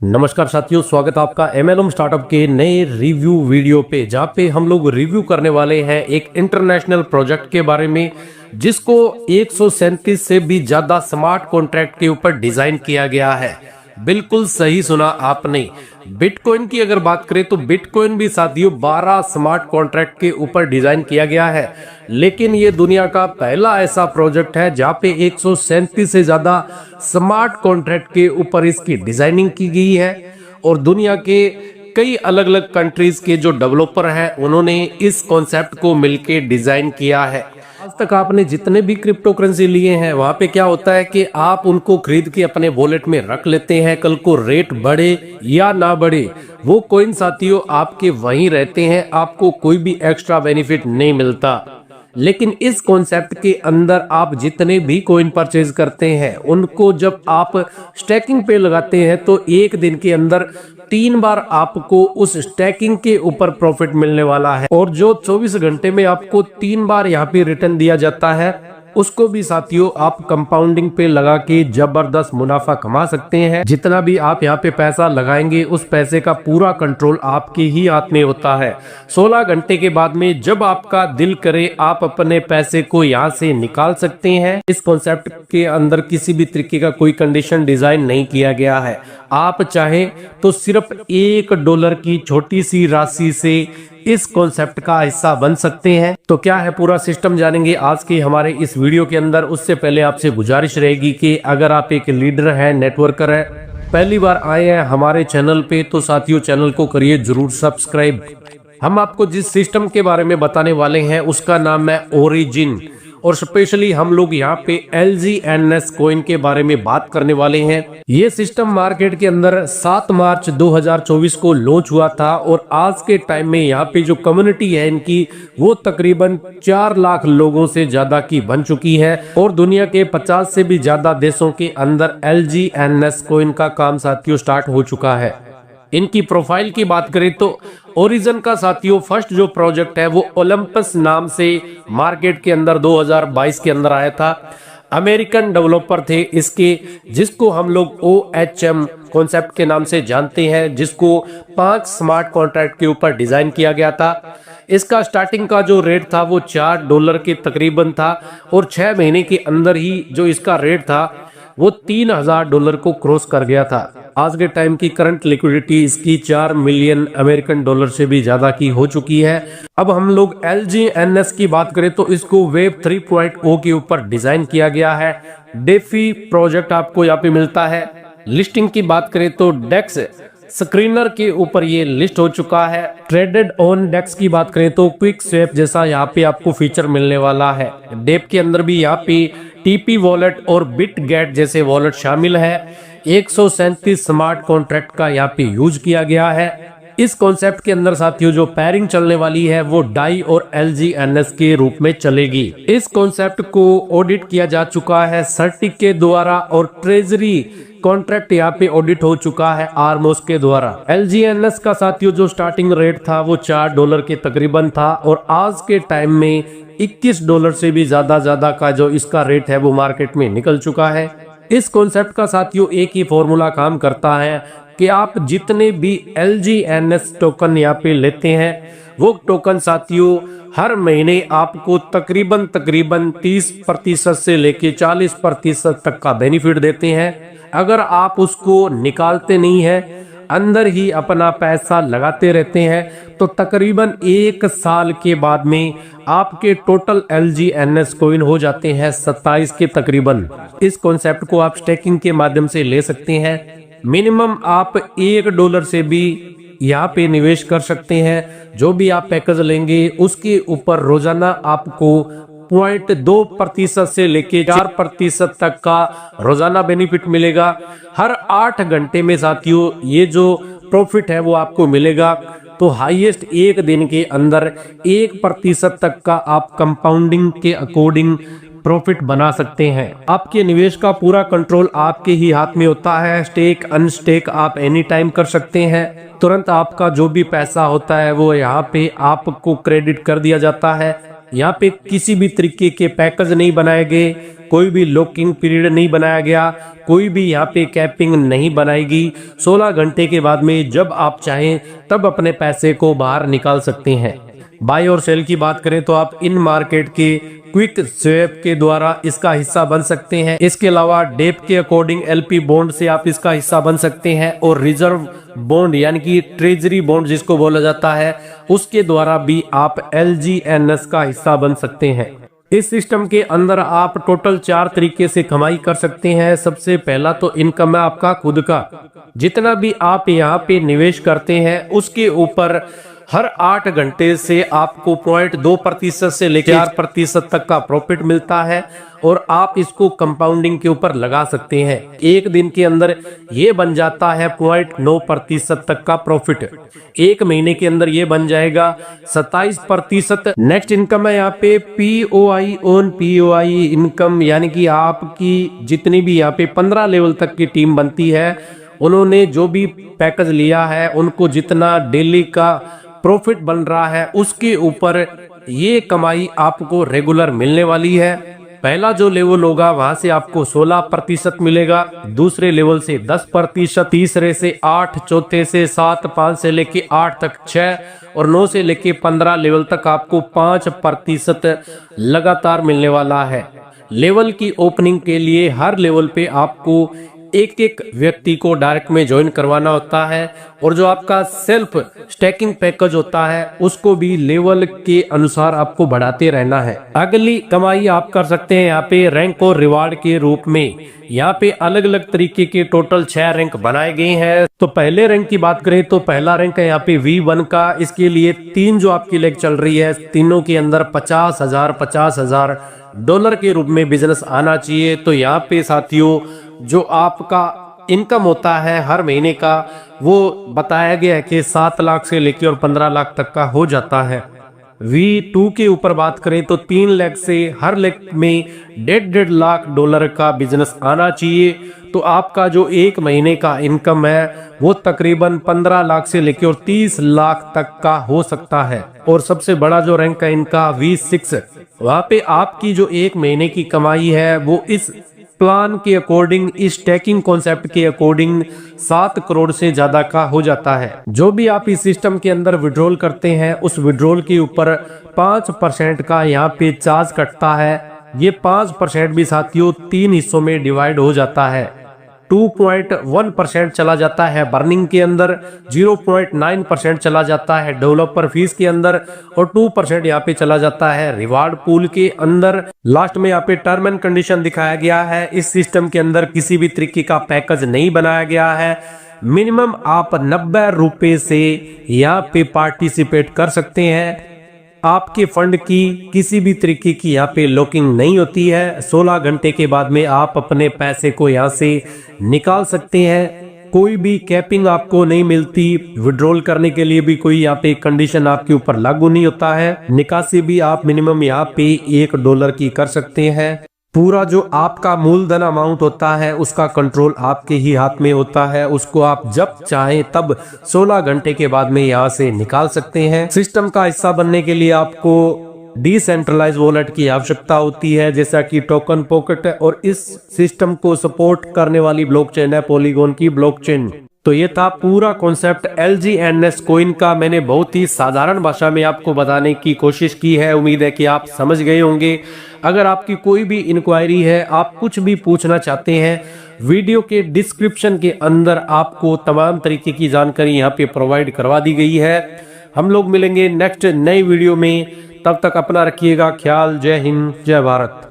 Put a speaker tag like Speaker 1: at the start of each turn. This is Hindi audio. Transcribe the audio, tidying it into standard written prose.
Speaker 1: नमस्कार साथियों, स्वागत है आपका एमएलएम स्टार्टअप के नए रिव्यू वीडियो पे, जहां पे हम लोग रिव्यू करने वाले हैं एक इंटरनेशनल प्रोजेक्ट के बारे में जिसको 137 से भी ज्यादा स्मार्ट कॉन्ट्रैक्ट के ऊपर डिजाइन किया गया है। बिल्कुल सही सुना आपने। बिटकॉइन की अगर बात करें तो बिटकॉइन भी साथियों 12 स्मार्ट कॉन्ट्रैक्ट के ऊपर डिजाइन किया गया है, लेकिन ये दुनिया का पहला ऐसा प्रोजेक्ट है जहां पे 137 से ज्यादा स्मार्ट कॉन्ट्रैक्ट के ऊपर इसकी डिजाइनिंग की गई है और दुनिया के कई अलग अलग कंट्रीज के जो डेवलपर हैं उन्होंने इस कॉन्सेप्ट को मिलके डिजाइन किया है। आज तक आपने जितने भी क्रिप्टो करेंसी लिए हैं वहां पे क्या होता है कि आप उनको खरीद के अपने वॉलेट में रख लेते हैं, कल को रेट बढ़े या ना बढ़े वो कॉइन साथियों आपके वहीं रहते हैं, आपको कोई भी एक्स्ट्रा बेनिफिट नहीं मिलता। लेकिन इस कॉन्सेप्ट के अंदर आप जितने भी कॉइन परचेज करते हैं उनको जब आप स्टैकिंग पे लगाते हैं तो एक दिन के अंदर 3 बार आपको उस स्टैकिंग के ऊपर प्रॉफिट मिलने वाला है और जो 24 घंटे में आपको 3 बार यहाँ पे रिटर्न दिया जाता है उसको भी साथियों आप कंपाउंडिंग पे लगा के जबरदस्त मुनाफा कमा सकते हैं। जितना भी आप यहाँ पे पैसा लगाएंगे उस पैसे का पूरा कंट्रोल आपके ही हाथ में होता है। 16 घंटे के बाद में जब आपका दिल करे आप अपने पैसे को यहाँ से निकाल सकते हैं। इस कॉन्सेप्ट के अंदर किसी भी तरीके का कोई कंडीशन डिजाइन नहीं किया गया है। आप चाहें तो सिर्फ $1 की छोटी सी राशि से इस कॉन्सेप्ट का हिस्सा बन सकते हैं। तो क्या है पूरा सिस्टम जानेंगे आज के हमारे इस वीडियो के अंदर। उससे पहले आपसे गुजारिश रहेगी कि अगर आप एक लीडर हैं, नेटवर्कर है, पहली बार आए हैं हमारे चैनल पे तो साथियों चैनल को करिए जरूर सब्सक्राइब। हम आपको जिस सिस्टम के बारे में बताने वाले हैं उसका नाम है ओरिजिन और स्पेशली हम लोग यहाँ पे LGNS कॉइन के बारे में बात करने वाले हैं। ये सिस्टम मार्केट के अंदर 7 मार्च 2024 को लॉन्च हुआ था और आज के टाइम में यहाँ पे जो कम्युनिटी है इनकी वो तकरीबन 4 लाख लोगों से ज्यादा की बन चुकी है और दुनिया के 50 से भी ज्यादा देशों के अंदर LGNS कॉइन का काम साथियों स्टार्ट हो चुका है। इनकी प्रोफाइल की बात करें तो ओरिजिन का साथियों फर्स्ट जो प्रोजेक्ट है वो ओलंपस नाम से मार्केट के अंदर 2022 के अंदर आया था। अमेरिकन डेवलपर थे इसके, जिसको हम लोग OHM कॉन्सेप्ट के नाम से जानते हैं, जिसको 5 स्मार्ट कॉन्ट्रैक्ट के ऊपर डिजाइन किया गया था। इसका स्टार्टिंग का जो रेट था वो $4 के तकरीबन था और 6 महीने के अंदर ही जो इसका रेट था वो $3000 को क्रॉस कर गया था। आज के टाइम की करंट लिक्विडिटी इसकी $4 मिलियन अमेरिकन डॉलर से भी ज्यादा की हो चुकी है। अब हम लोग LGNS की बात करें तो इसको वेब 3.0 के ऊपर डिजाइन किया गया है। डेफी प्रोजेक्ट आपको यहाँ पे मिलता है। लिस्टिंग की बात करें तो डेक्स स्क्रीनर के ऊपर ये लिस्ट हो चुका है। ट्रेडेड ऑन डेक्स की बात करें तो क्विक स्वैप जैसा यहाँ पे आपको फीचर मिलने वाला है। डेप के अंदर भी यहाँ पे TP वॉलेट और बिटगेट जैसे वॉलेट शामिल है। 137 स्मार्ट कॉन्ट्रैक्ट का यहाँ पे यूज किया गया है। इस कॉन्सेप्ट के अंदर साथियों जो पैरिंग चलने वाली है वो डाई और LGNS के रूप में चलेगी। इस कॉन्सेप्ट को ऑडिट किया जा चुका है सर्टिक के द्वारा और ट्रेजरी कॉन्ट्रैक्ट यहाँ पे ऑडिट हो चुका है आर्मोस के द्वारा। LGNS का साथियों जो स्टार्टिंग रेट था वो $4 के तकरीबन था और आज के टाइम में $21 से भी ज्यादा का जो इसका रेट है वो मार्केट में निकल चुका है। इस कॉन्सेप्ट का साथियों एक ही फॉर्मूला काम करता है कि आप जितने भी LGNS टोकन यहाँ पे लेते हैं वो टोकन साथियों हर महीने आपको तकरीबन 30% से लेके 40% तक का बेनिफिट देते हैं। अगर आप उसको निकालते नहीं है, अंदर ही अपना पैसा लगाते रहते हैं तो तकरीबन 1 साल के बाद में आपके टोटल LGNS कॉइन हो जाते हैं 27 के तकरीबन। इस कॉन्सेप्ट को आप स्टेकिंग के माध्यम से ले सकते हैं। मिनिमम आप $1 से भी यहाँ पे निवेश कर सकते हैं। जो भी आप पैकेज लेंगे उसके ऊपर रोजाना आपको 0.2% से लेके 4% तक का रोजाना बेनिफिट मिलेगा। हर 8 घंटे में साथियों ये जो प्रॉफिट है वो आपको मिलेगा। तो हाईएस्ट एक दिन के अंदर 1% तक का आप कंपाउंडिंग के अकॉर्डिंग प्रॉफिट बना सकते हैं। आपके निवेश का पूरा कंट्रोल आपके ही हाथ में होता है। स्टेक अनस्टेक आप एनी टाइम कर सकते हैं। तुरंत आपका जो भी पैसा होता है वो यहाँ पे आपको क्रेडिट कर दिया जाता है। यहाँ पे किसी भी तरीके के पैकेज नहीं बनाए गए, कोई भी लॉकिंग पीरियड नहीं बनाया गया, कोई भी यहाँ पे कैपिंग नहीं बनाएगी। 16 घंटे के बाद में जब आप चाहें तब अपने पैसे को बाहर निकाल सकते हैं। बाय और सेल की बात करें तो आप इन मार्केट के क्विक स्वैप के द्वारा इसका हिस्सा बन सकते हैं। इसके अलावा डेप के अकॉर्डिंग एलपी बॉन्ड से आप इसका हिस्सा बन सकते हैं और रिजर्व बॉन्ड यानी कि ट्रेजरी बॉन्ड जिसको बोला जाता है उसके द्वारा भी आप LGNS का हिस्सा बन सकते हैं। इस सिस्टम के अंदर आप टोटल 4 तरीके से कमाई कर सकते हैं। सबसे पहला तो इनकम है आपका खुद का। जितना भी आप यहाँ पे निवेश करते हैं उसके ऊपर हर 8 घंटे से आपको 0.2% से लेकर 4% तक का प्रॉफिट मिलता है और आप इसको कंपाउंडिंग के ऊपर लगा सकते हैं। एक दिन के अंदर ये बन जाता है 0.9% तक का प्रॉफिट। एक महीने के अंदर ये बन जाएगा 27%। नेक्स्ट इनकम है यहाँ पे POI ऑन POI इनकम, यानी कि आपकी जितनी भी यहाँ पे 15 लेवल तक की टीम बनती है, उन्होंने जो भी पैकेज लिया है उनको जितना डेली का प्रॉफिट बन रहा है उसके ऊपर ये कमाई आपको रेगुलर मिलने वाली है। पहला जो लेवल होगा वहां से आपको 16% मिलेगा, दूसरे लेवल से 10%, तीसरे से 8, चौथे से 7, 5 से लेके 8 तक 6 और 9 से लेके 15 लेवल तक आपको 5% लगातार मिलने वाला है। लेवल की ओपनिंग के लिए हर लेवल पे आपको एक एक व्यक्ति को डायरेक्ट में ज्वाइन करवाना होता है और जो आपका सेल्फ स्टैकिंग पैकेज होता है उसको भी लेवल के अनुसार आपको बढ़ाते रहना है। अगली कमाई आप कर सकते हैं यहाँ पे रैंक और रिवार्ड के रूप में। यहाँ पे अलग अलग तरीके के टोटल 6 रैंक बनाए गए हैं। तो पहले रैंक की बात करें तो पहला रैंक है यहाँ पे V1 का। इसके लिए 3 जो आपकी लेग चल रही है, तीनों के अंदर 50,000 डॉलर के रूप में बिजनेस आना चाहिए। तो यहाँ पे साथियों जो आपका इनकम होता है हर महीने का वो बताया गया है कि 7 लाख से लेकर और 15 लाख तक का हो जाता है। V2 के ऊपर बात करें तो 3 लाख से हर लाख में 1.5 लाख डॉलर का बिजनेस आना चाहिए। तो आपका जो एक महीने का इनकम है वो तकरीबन 15 लाख से लेकर और 30 लाख तक का हो सकता है। और सबसे बड़ा जो रैंक है इनका V6, वहां पे आपकी जो एक महीने की कमाई है वो इस प्लान के अकॉर्डिंग, इस स्टैकिंग कॉन्सेप्ट के अकॉर्डिंग 7 करोड़ से ज्यादा का हो जाता है। जो भी आप इस सिस्टम के अंदर विड्रॉल करते हैं उस विड्रॉल के ऊपर 5% का यहाँ पे चार्ज कटता है। ये 5% भी साथियों 3 हिस्सों में डिवाइड हो जाता है। 2.1% चला जाता है बर्निंग के अंदर, 0.9% चला जाता है डेवलपर फीस के अंदर और 2% यहाँ पे चला जाता है रिवार्ड पूल के अंदर। लास्ट में यहाँ पे टर्म एंड कंडीशन दिखाया गया है। इस सिस्टम के अंदर किसी भी तरीके का पैकेज नहीं बनाया गया है। मिनिमम आप 90 रुपए से यहाँ पे पार्टिसिपेट कर सकते हैं। आपके फंड की किसी भी तरीके की यहाँ पे लॉकिंग नहीं होती है। 16 घंटे के बाद में आप अपने पैसे को यहाँ से निकाल सकते हैं। कोई भी कैपिंग आपको नहीं मिलती। विड्रॉल करने के लिए भी कोई यहाँ पे कंडीशन आपके ऊपर लागू नहीं होता है। निकासी भी आप मिनिमम यहाँ पे $1 की कर सकते हैं। पूरा जो आपका मूलधन अमाउंट होता है उसका कंट्रोल आपके ही हाथ में होता है। उसको आप जब चाहें तब 16 घंटे के बाद में यहाँ से निकाल सकते हैं। सिस्टम का हिस्सा बनने के लिए आपको डिसेंट्रलाइज वॉलेट की आवश्यकता होती है, जैसा कि टोकन पॉकेट, और इस सिस्टम को सपोर्ट करने वाली ब्लॉकचेन है पॉलीगॉन की ब्लॉकचेन। तो ये था पूरा कॉन्सेप्ट LGNS कॉइन का। मैंने बहुत ही साधारण भाषा में आपको बताने की कोशिश की है। उम्मीद है कि आप समझ गए होंगे। अगर आपकी कोई भी इंक्वायरी है, आप कुछ भी पूछना चाहते हैं, वीडियो के डिस्क्रिप्शन के अंदर आपको तमाम तरीके की जानकारी यहाँ पे प्रोवाइड करवा दी गई है। हम लोग मिलेंगे नेक्स्ट नई वीडियो में। तब तक अपना रखिएगा ख्याल। जय हिंद, जय भारत।